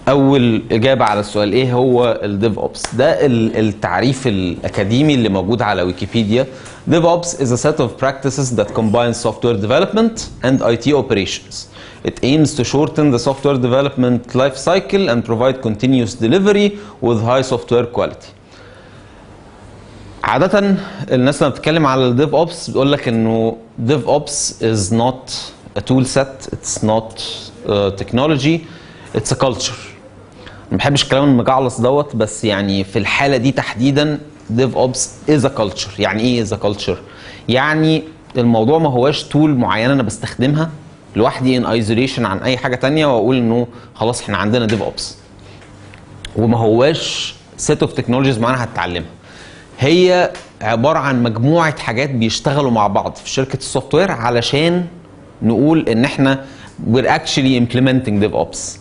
اول اجابه على السؤال ايه هو الديف اوبس، ده التعريف الاكاديمي اللي موجود على ويكيبيديا. DevOps is a set of practices that combine software development and IT operations. It aims to shorten the software development life cycle and provide continuous delivery with high software quality. عادة الناس لما بتتكلم على الديف اوبس بتقول لك انه ديف اوبس is not a tool set, it's not technology, it's a culture. ما بحبش الكلام المجعلص دوت، بس يعني في الحالة دي تحديدا ديف اوبس is a culture. يعني ايه is a culture؟ يعني الموضوع ما هواش تول معينة انا بستخدمها لوحدي in isolation عن اي حاجة تانية واقول انه خلاص احنا عندنا ديف اوبس، وما هواش set of technologies معينة هتتعلمها. هي عبارة عن مجموعة حاجات بيشتغلوا مع بعض في شركة السوفت وير علشان نقول ان احنا we're actually implementing DevOps.